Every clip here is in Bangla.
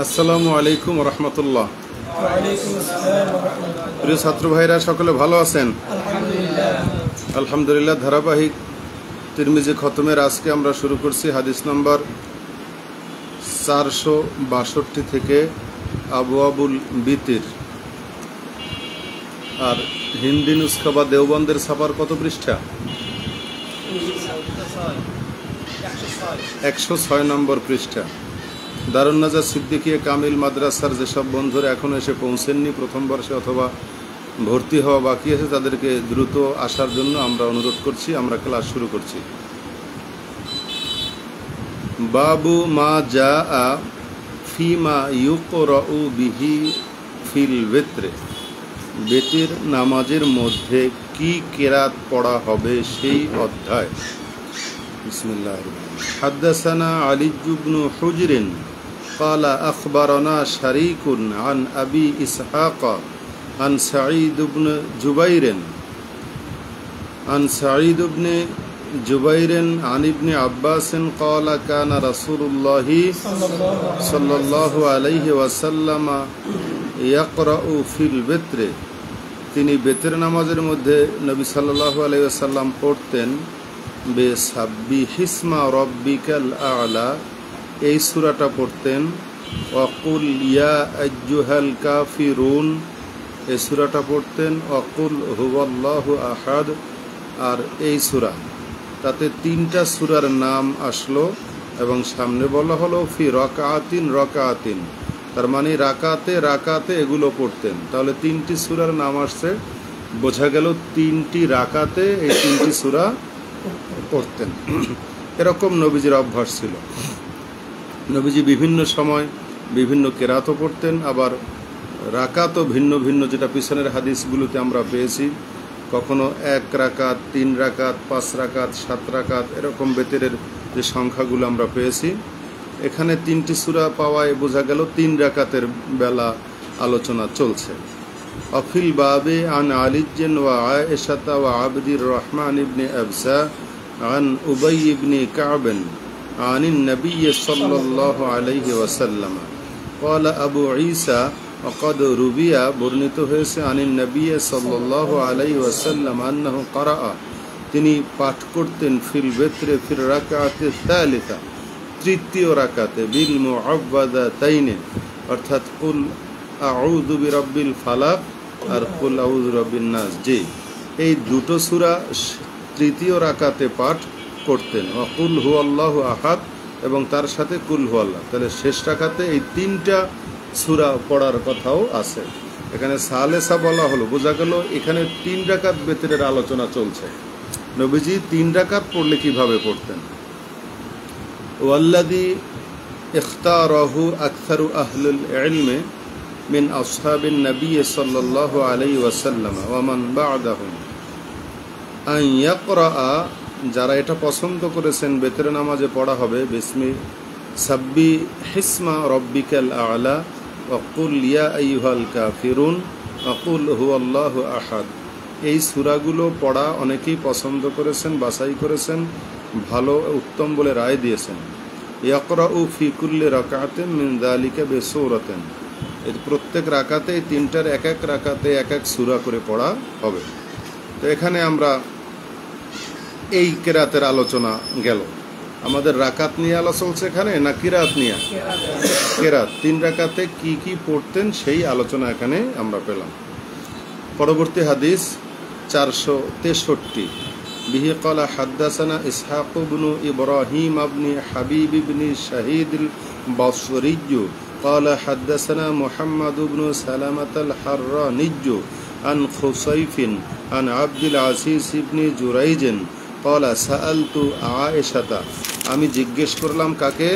আসসালামু আলাইকুম রহমতুল্লাহ। ওয়ালাইকুম আসসালাম ওয়া রাহমাতুল্লাহ। প্রিয় ছাত্র ভাইরা সকলে ভালো আছেন? আলহামদুলিল্লাহ। আলহামদুলিল্লাহ। ধারাবাহিক তিরমিজি খতমের আজকে আমরা শুরু করছি হাদিস নম্বর 462 থেকে আবওয়াবুল বিতির। আর হিন্দি নুসখা বা দেওবন্দের ছাপার কত পৃষ্ঠা? 106 নম্বর পৃষ্ঠা। দারুন নাজার সিদ্দিকিয়া কামিল মাদ্রাসার যেসব বন্ধুরা এখনো এসে পৌঁছেননি, প্রথম বর্ষে অথবা ভর্তি হওয়া বাকি আছে, তাদেরকে দ্রুত আসার জন্য আমরা অনুরোধ করছি। আমরা ক্লাস শুরু করছি। বাবু মা জাআ ফিমা ইউকরাউ বিহি ফিল বিত্রে। বেতের নামাজের মধ্যে কি কেরাত পড়া হবে সেই অধ্যায়। বিসমিল্লাহির রহমানির রহিম। হাদাসানা আলী ইবনে হুজর قال أخبرنا شريك عن أبي إسحاق عن سعيد بن جبير عن ابن عباس قال كان رسول الله صلى الله عليه وسلم يقرأ في البتر। তিনি বেতের নামাজের মধ্যে নবী সাল্লাল্লাহু আলাইহি ওয়াসাল্লাম পড়তেন বিসাব্বিহিসমা রাব্বিকাল আ'লা, এই সূরাটা পড়তেন। ওয়াকুল ইয়া আইয়ুহাল কাফিরুন, এই সূরাটা পড়তেন। ওয়াকুল হুয়াল্লাহু আহাদ, আর এই সূরা, তাতে তিনটা সূরার নাম আসলো এবং সামনে বলা হলো ফি রাকাতিন রাকাতিন, তার মানে রাকাতে রাকাতে এগুলো পড়তেন। তাহলে তিনটি সূরার নাম আসছে, বোঝা গেল তিনটি রাকাতে এই তিনটি সূরা পড়তেন। এরকম নবীজির অভ্যাস ছিল। নবীজি বিভিন্ন সময় বিভিন্ন কেরাতও পড়তেন, আবার রাকাতও ভিন্ন ভিন্ন, যেটা পিছনের হাদিসগুলোতে আমরা পেয়েছি। কখনো 1 রাকাত, 3 রাকাত, 5 রাকাত, 7 রাকাত, এরকম বেতেরের যে সংখ্যাগুলো আমরা পেয়েছি। এখানে তিনটি সূরা পাওয়ায় বোঝা গেল 3 রাকাতের বেলা আলোচনা চলছে। অফিল বাবে আন আলিজ্জেন ওয়া আয়েশাতা ওয়া আবদির রহমান ইবনে আবসা আন উবাই ইবনে কাবেন عن النبي صلى الله عليه وسلم قال أبو عيسى وقد روي বর্ণিত হয়েছে عن النبي صلى الله عليه وسلم أنه قرأ, তিনি পাঠ করতেন ফিল বিত্রে ফির রাকাতে সালিসা, তৃতীয় রাকাতে বিল মুআওয়াযাতাইন, অর্থাৎ কুল আউযু বিরাব্বিল ফালাক আর কুল আউযু বিরাব্বিন নাস, যে এই দুটো সূরা তৃতীয় রাকাতে পাঠ করতেন। কুল হুয়াল্লাহু আহাদ এবং তার সাথে কুল হুয়াল্লাহ। তাহলে শেষ রাকাতে এই তিনটা সূরা পড়ার কথাও আছে। এখানে সালেসা বলা হলো, বোঝা গেল এখানে 3 রাকাত বেতরের আলোচনা চলছে। নবীজি 3 রাকাত পড়লে কিভাবে পড়তেন। ওয়াল্লাযী ইখতারাহু আকসারু আহলুল ইলমি মিন আসহাবিন নবী সাল্লাল্লাহু আলাইহি ওয়াসাল্লাম ওয়া মান বা'দাহুম আন ইয়াকরা, যারা এটা পছন্দ করেছেন বেতের নামাজে পড়া হবে বিসমি সাব্বিহিসমা রাব্বিকাল আ'লা ওয়া কুল ইয়া আইয়ুহাল কাফিরুন ওয়া কুল হুয়াল্লাহু আহাদ। এই সূরাগুলো পড়া অনেকেই পছন্দ করেছেন, বাছাই করেছেন, ভালো উত্তম বলে রায় দিয়েছেন। ইয়াকরাউ ফি কুল্লি রাকাতিন মিন যালিকা বিসূরাতিন, এর প্রত্যেক রাকাতে তিনটার এক এক রাকাতে এক এক সূরা করে পড়া হবে। তো এখানে আমরা এই কেরাতের আলোচনা গেল। আমাদের রাকাত নিয়ে আলোচনা চলছে এখানে, না কিরাত নিয়ে? কেরাত 3 রাকাতে কি কি পড়তেন সেই আলোচনা এখানে আমরা পেলাম। পরবর্তী হাদিস 463। বিহি ক্বালা হাদাসানা ইসহাক ইবনে ইব্রাহিম ইবনে হাবিব ইবনে শাহিদ আল-বসরি ক্বালা হাদাসানা মুহাম্মদ ইবনে সালামাত আল-হাররানি আন খুসাইফিন আন আব্দুল আজিজ ইবনে জুরাইজ ক্বালা সাআলতু আয়েশাতা, আমি জিজ্ঞেস করলাম কাকে?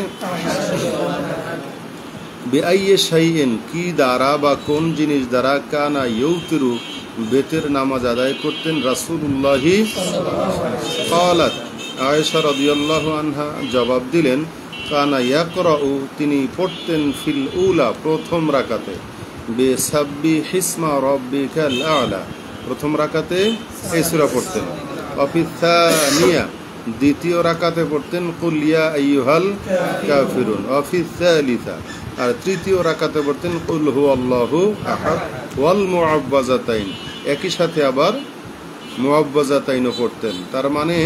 বিআইয়ি শাইইন, কি দ্বারা বা কোন জিনিস দ্বারা কানা ইউতিরু, বেতের নামাজ আদায় করতেন রাসূলুল্লাহ। ক্বালাত, আয়েশা রাদিয়াল্লাহু আনহা জবাব দিলেন, কানা ইয়াকরাউ, তিনি পড়তেন ফিল উলা, প্রথম রাকাতে বিসাব্বিহিসমা রাব্বিকাল আ'লা, প্রথম রাকাতে এই সূরা পড়তেন। ওয়াফিস সানিয়া, দ্বিতীয় রাকাতে পড়তেন কুল ইয়া আইয়ুহাল কাফিরুন। ওয়াফিস সালিসা, আর তৃতীয় রাকাতে পড়তেন কুল হুয়াল্লাহু আহাদ ওয়াল মুআব্বাজাতাইন, একই সাথে আবার মুআব্বাজাতাইনও পড়তেন। তার মানে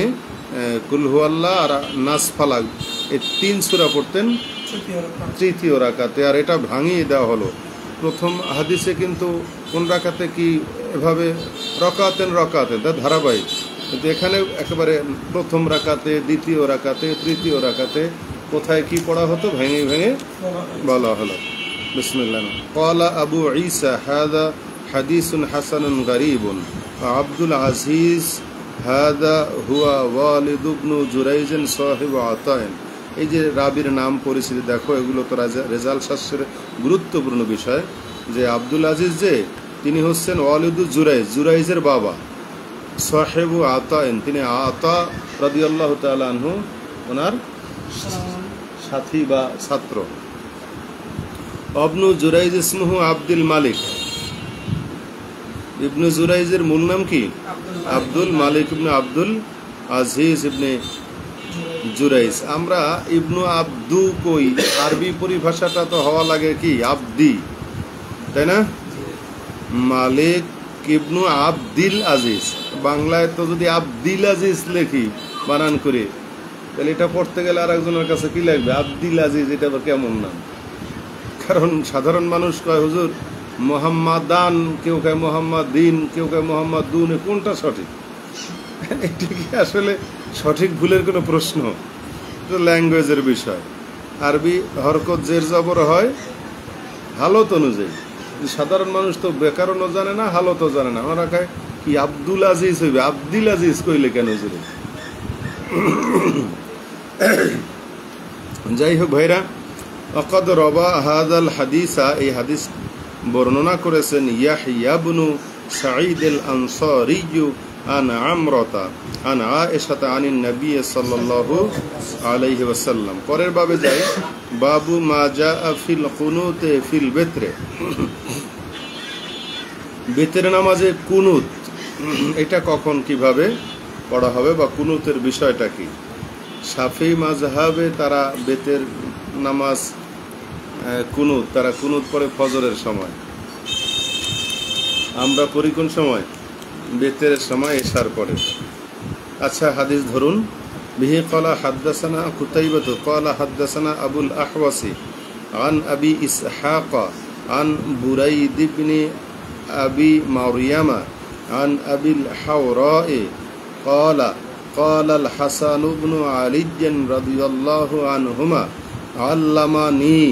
কুল হুয়াল্লাহ আর নাস ফালাক এই 3 সূরা পড়তেন তৃতীয় রাকাতে। আর এটা ভাঙিয়ে দেওয়া হলো প্রথম হাদিসে, কিন্তু কোন রাকাতে কি এভাবে রকাতেন তা ধারাবাহিক, কিন্তু এখানে একেবারে প্রথম রাকাতে, দ্বিতীয় রাকাতে, তৃতীয় রাকাতে কোথায় কি পড়া হতো ভেঙে ভেঙে বলা হলো। বিসমিল্লাহ। ক্বালা আবু ঈসা হাযা হাদিসুন হাসানুন গারীবুন আব্দুল আজিজ হাযা হুয়া ওয়ালিদ ইবনু জুরাইজ সাহিবু আতাইন। এই যে রাবির নাম পরিচিতি দেখো, এগুলো তো রেজাল্ট শাস্ত্রের গুরুত্বপূর্ণ বিষয়। যে আব্দুল আজিজ যে তিনি হচ্ছেন ওয়ালিদু জুরাইজের বাবা, সাহেবু আতাইন তিনি আতা রাদিয়াল্লাহু তাআলা আনহু ওনার সাথী বা ছাত্র। ইবনু জুরাইজ ইসমুহু আব্দুল মালিক, ইবনু জুরাইজের মূল নাম কি? আব্দুল মালিক ইবনে আব্দুল আজিজ ইবনে জুরাইজ। আমরা ইবনু আব্দু কই, আরবি পরিভাষাটা তো হওয়া লাগে কি আব্দি, তাই না? মালিক ইবনু আব্দিল আজিজ, বাংলায় তো যদি আব্দিল আজিজ লেখি বানান করে, তাহলে এটা পড়তে গেলে আর একজনের কাছে কি লাগবে? আব্দিল আজিজ, এটা আবার কেমন নাম? কারণ সাধারণ মানুষ কয় হুজুর মোহাম্মদান, কেউ কয় মোহাম্মদিন, কেউ কয় মোহাম্মদুন, কোনটা সঠিক? এটা কি আসলে সঠিক ভুলের কোনো প্রশ্ন? তো ল্যাঙ্গুয়েজের বিষয়। আরবি হরকত জের জবর হয় হালত অনুযায়ী। সাধারণ মানুষ তো ব্যাকরণও জানে না, হালতও জানে না, ওরা কয় কি আব্দুল আজিজ হইবে, আব্দুল আজিজ কইলে কেন হুজুরে? যাই হোক ভাইরা, ওয়াকাদ রাবা হাযাল হাদিসা, এই হাদিস বর্ণনা করেছেন ইয়াহইয়া ইবনু সাঈদ আল আনসারী আন আমরাতা আন আয়েশা আনিন নবী সাল্লাল্লাহু আলাইহি ওয়াসাল্লাম। পরের বাবে যাই, বাবু মা জাআ ফিল কুনুতে ফিল বিতরে, বিতরের নামাজে কুনুত এটা কখন কিভাবে পড়া হবে বা কুনুতের বিষয়টা কি? শাফি মাযহাবে তারা বেতের নামাজ কুনুত, তারা কুনুত পড়ে ফজরের সময়। আমরা পড়ি কোন সময়? বেতের সময়, এশার পরে। আচ্ছা হাদিস ধরুন। বিহি ক্বালা হাদাসানা কুতাইবাতু ক্বালা হাদাসানা আবুল আহওয়াসি আন আবি ইসহাক আন বুরাইদ ইবনে আবি মারইয়ামা আন আবিল হাওরাء ক্বালা قال الحسن بن علي رضي الله عنهما علمني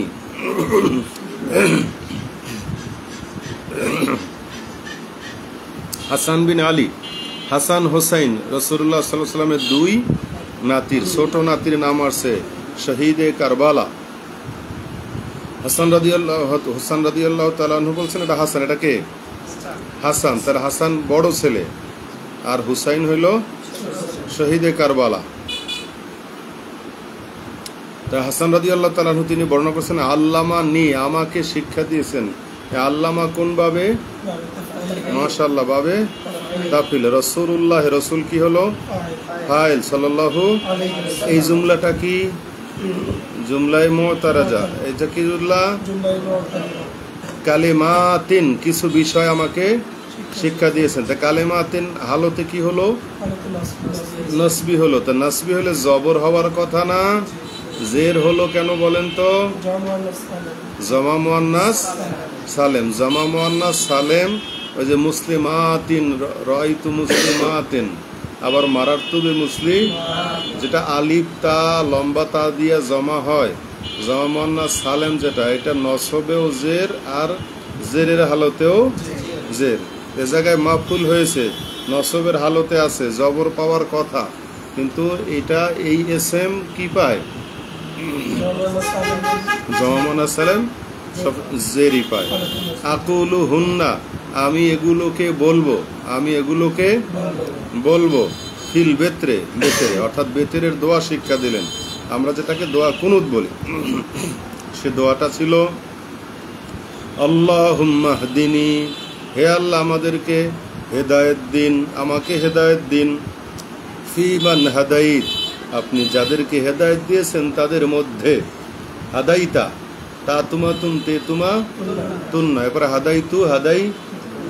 হাসান বিন আলী, হাসান হোসাইন রাসূলুল্লাহ সাল্লাল্লাহু আলাইহি ওয়াসাল্লামের 2 নাতির, ছোট নাতির নাম আছে শহীদে কারবালা। হাসান রাদিয়াল্লাহু তাআলা আনহু বলছেন এটা হাসান, এটা কে? হাসান। তার হাসান বড় ছেলে, আর হুসাইন হইল শহীদে কারবালা। তা হাসান রাদিয়াল্লাহু তাআলা আনহু তিনি বর্ণনা করেছেন আল্লামা নি, আমাকে শিক্ষা দিয়েছেন। আল্লামা কোন বাবে? মাশাআল্লাহ, বাবে তাফিল। রাসূলুল্লাহ, রাসূল কি হলো? ফাইল, সাল্লাল্লাহু। এই জুমলাটা কি? জুমলাই মুতারাজা। এটা কি জুমলা? কালিমাতিন, কিছু বিষয় আমাকে শিক্ষা দিয়েছেন। তা কালিমাতিন হালতে কি হলো? নাসবি হলো। তা নাসবি হলে জবর হওয়ার কথা না, জের হলো কেন বলেন তো? জামা মুয়ান্নাস সালেম, জামা মুয়ান্নাস সালেম। ওই যে মুসলিমাতিন, রাআইতু মুসলিমাতিন, আবার মারারতু বি মুসলিম, যেটা আলিফ তা লম্বা তা দিয়ে জমা হয়, জামা মুয়ান্নাস সালেম যেটা, এটা নসবেও জের আর জেরের হালতেও জের। এ জায়গায় মাফুল হয়েছে, নসবের হালতে আছে, জবর পাওয়ার কথা, কিন্তু এটা এই এসএম কি পায়? জামা মুয়ান্নাস সালেম সব জেরই পায়। আকুলু হুন্না, আমি এগুলোকে বলবো, আমি এগুলোকে বলবো। ফিল বেতরে, বেতরে অর্থাৎ বেতরের দোয়া শিক্ষা দিলেন, আমরা যেটাকে দোয়া কুনুত বলি। সে দোয়াটা ছিল আল্লাহুম্মা হদিনি, হে আল্লাহ আমাদেরকে হেদায়েত দিন, আমাকে হেদায়েত দিন। ফি মান হাদাইত, আপনি যাদেরকে হেদায়েত দিয়েছেন তাদের মধ্যে। হাদাইতা তা তুমা তুম তে তুমা তুন্না, এরপরে হাদাইতু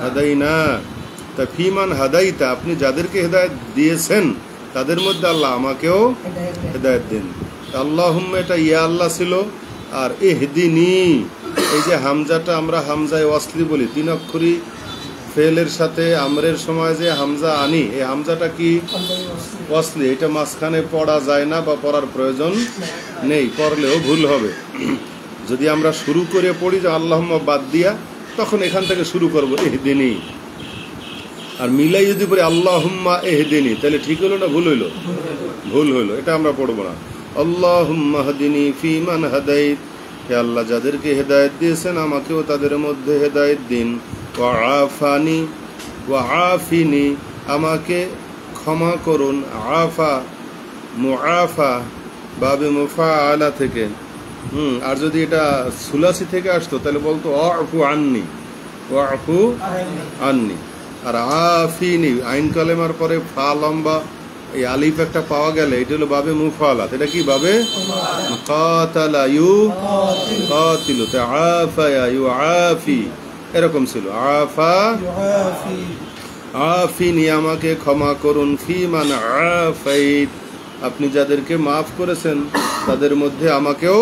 হাদাইনা। তা ফিমান হাদাইতা, আপনি যাদেরকে হেদায়েত দিয়েছেন তাদের মধ্যে আল্লাহ আমাকেও হেদায়েত দিন। আল্লাহুম্মা এটা ইয়া আল্লাহ ছিল, আর ইহদিনি এই যে হামজাটা আমরা হামজায়ে ওয়াসলি বলি, 3 অক্ষরী ফেলের সাথে আমরের সময় যে হামজা আনি, এই হামজাটা কি ওয়াসলি, এটা মাঝখানে পড়া যায় না বা পড়ার প্রয়োজন নেই, পড়লেও ভুল হবে। যদি আমরা শুরু করে পড়ি যে আল্লাহুম্মা বাদ দিয়া, তখন এখান থেকে শুরু করব ইহদিনি, আর মিলাই যদি পড়ি আল্লাহুম্মা ইহদিনি, তাহলে ঠিক হলো না ভুল হইলো? ভুল হইলো, এটা আমরা পড়বো না। আল্লাহুম্মা হদিনি ফিমান হাদাইত, হে আল্লাহ যাদেরকে হেদায়েত দিয়েছেন আমাকেও তাদের মধ্যে হেদায়েত দিন। ওয়া আফানি ওয়া আফিনি, আমাকে ক্ষমা করুন। আফা মুআফা বাবে মুফাআলা থেকে, আর যদি এটা সুলাসি থেকে আসতো তাহলে বলতো আফু আন্নি, আফু আন্নি। আর আফিনি আইন কালেমার পরে ফা লম্বা এই আলিফ একটা পাওয়া গেলে এটা হলো বাবে মুফাআলাত। এটা কি বাবে? কাতালা ইউ কাতিলু, তে আফা ইউ আফি এরকম ছিল। আফা আফিনি, আমাকে ক্ষমা করুন। ফিমান আফাইত, আপনি যাদেরকে মাফ করেছেন তাদের মধ্যে আমাকেও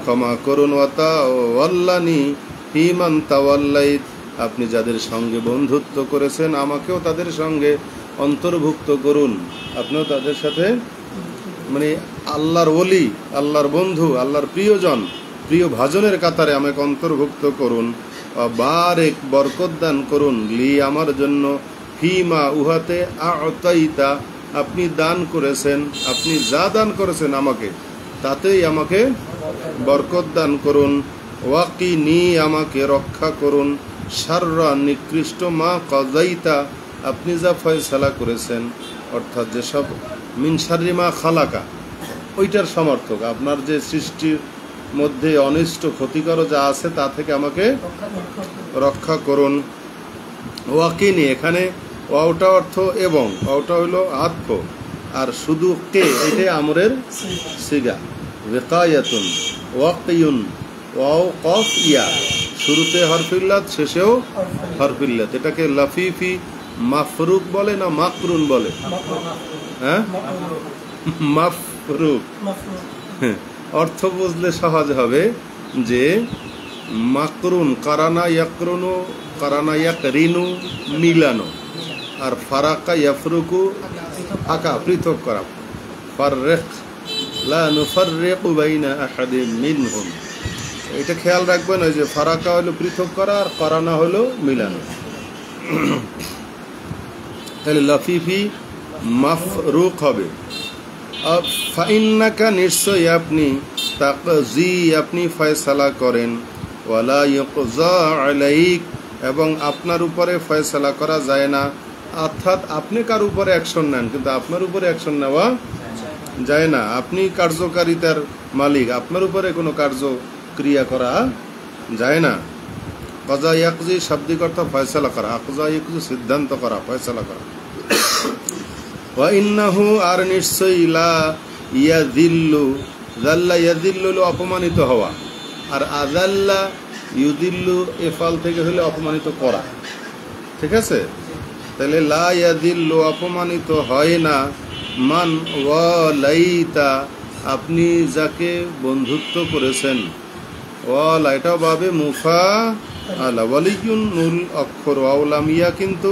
ক্ষমা করুন। ওয়াতাওয়াল্লানি ফিমান তাওয়াল্লাইত, আপনি যাদের সঙ্গে বন্ধুত্ব করেছেন আমাকেও তাদের সঙ্গে অন্তর্ভুক্ত করুন। আপনিও তাদের সাথে, মানে আল্লাহর ওলি, আল্লাহর বন্ধু, আল্লাহর প্রিয়জন, প্রিয় ভাজনের কাতারে আমাকে অন্তর্ভুক্ত করুন। বারেক, বরকত দান করুন। লি, আমার জন্য। ফিমা, উহাতে। আতাইতা, আপনি দান করেছেন, আপনি যা দান করেছেন আমাকে তাতেই আমাকে বরকত দান করুন। ওয়াকিনি, আমাকে রক্ষা করুন। শাররা, নিকৃষ্ট। মা কাযাইতা, আপনি যা ফয়সালা করেছেন, অর্থাৎ যেসব মিন শাররি মা খালাকা, ওইটার সমর্থক, আপনার যে সৃষ্টির মধ্যে অনিষ্ট ক্ষতিকর যা আছে তা থেকে আমাকে রক্ষা করুন। ওয়াকিনি, এখানে ওয়াওটা অর্থ এবং, ওয়াওটা হইল আতফ, আর শুধু কে এটাই আমরের সিগা। ওয়াকায়াতুন, ওয়াকিয়ুন, ওয়াও কফ ইয়া, শুরুতে হরফিল্লাত, শেষেও হরফিল্লাত। এটাকে লাফিফি মাফরুক বলে না মাকরুন বলে? হ্যাঁ, মাফরুক। অর্থ বুঝলে সহজ হবে যে মাকরুন, কারানা ইয়াকরুনু, কারানা ইয়াকরিনু, মিলানো, আর ফারাকা ইয়াফরুকু, আকা, পৃথক করা। ফাররিক, লা নুফাররিকু বাইনা আহাদিন মিনহুম, এটা খেয়াল রাখবেন। ওই যে ফারাকা হলো পৃথক করা, আর কারানা হলো মিলানো। তাহলে লাফিফি মাফরুক হবে। ফাইন্নাকা, নিশ্চয়ই আপনি। তাকজি, আপনি ফয়সালা করেন। ওয়ালা ইউকজা আলাইক, এবং আপনার উপরে ফয়সালা করা যায় না। অর্থাৎ আপনি কার উপরে অ্যাকশন নেন, কিন্তু আপনার উপরে অ্যাকশন নেওয়া যায় না। আপনি কার্যকারিতার মালিক, আপনার উপরে কোনো কার্যক্রিয়া করা যায় না। কজা ইয়াকজি শাব্দিক অর্থ ফয়সালা করা, আকজা ইয়াকজি সিদ্ধান্ত করা, ফয়সালা করা। ওয়া ইন্নাহু, আর নিশ্চয়ই। লা ইয়াযিল্লু, যাল্লা ইয়াযিল্লু অপমানিত হওয়া, আর আযাল্লা ইউদিল্লু এফাল থেকে হলে অপমানিত করা। ঠিক আছে, তাহলে লা ইয়াযিল্লু অপমানিত হয় না। মান ওয়ালাইতা, আপনি যাকে বন্ধুত্ব করেছেন। ওয়ালা, এটাও বাবে মুফা আলা। ওয়ালিয়ুন, নুল অক্ষর, ওয়ালাম ইয়া, কিন্তু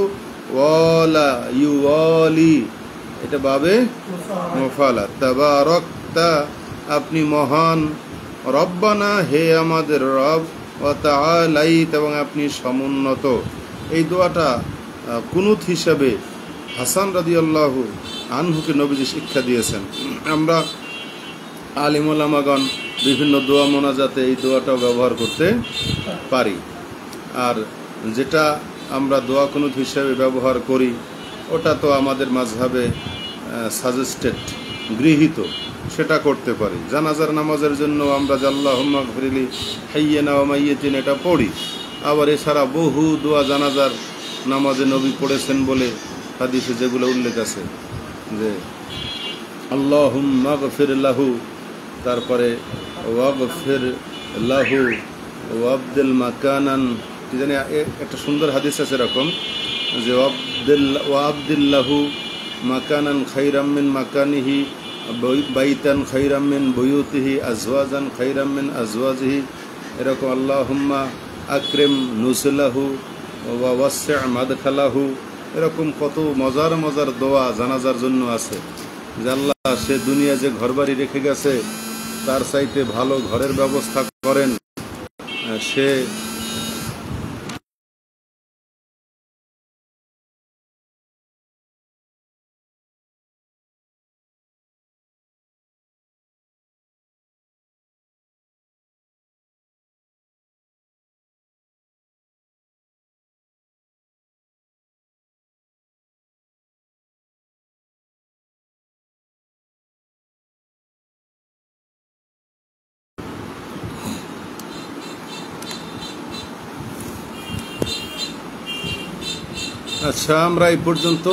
ওয়ালা ইউওয়ালি, এটা বাবে মুফালা। তাবারাকতা, আপনি মহান। রব্বানা, হে আমাদের রব। ওয়া তাআলাইত, এবং আপনি সমুন্নত। এই দোয়াটা কুনুত হিসাবে হাসান রাদিয়াল্লাহু আনহুকে নবীজি শিক্ষা দিয়েছেন। আমরা আলিম ওলামাগণ বিভিন্ন দোয়া মোনাজাতে এই দোয়াটাও ব্যবহার করতে পারি। আর যেটা আমরা দোয়া কুনুত হিসাবে ব্যবহার করি ওটা তো আমাদের মাযহাবে সাজেস্টেড, গৃহীত, সেটা করতে পারি। জানাজার নামাজের জন্য আমরা আল্লাহুম্মা গফিরলি হাইয়িনা ওয়া মাইয়িতিনা এটা পড়ি। আবার এছাড়া বহু দোয়া জানাজার নামাজে নবী পড়েছেন বলে হাদিসে যেগুলো উল্লেখ আছে, যে আল্লাহুম্মা গফির লাহু, তারপরে ওয়াগফির লাহু ওয়াবদিল মাকানান, কি জানি একটা সুন্দর হাদিস আছে এরকম যে ওয়াবদিল্লাহু মাকানান খাইরাম মিন মাকানিহি, বাইতান খাইরাম মিন বুয়ুতিহি, আজওয়াজান খাইরাম মিন আজওয়াজিহি, এরকম আল্লাহুম্মা আকরিম নুসলাহু ওয়া ওয়াসসি' মাদখালাহু, এরকম কত মজার মজার দোয়া জানাজার জন্য আছে যে আল্লাহ সে দুনিয়া যে ঘরবাড়ি রেখে গেছে তার চাইতে ভালো ঘরের ব্যবস্থা করেন। সে আচ্ছা, আমরা এই পর্যন্ত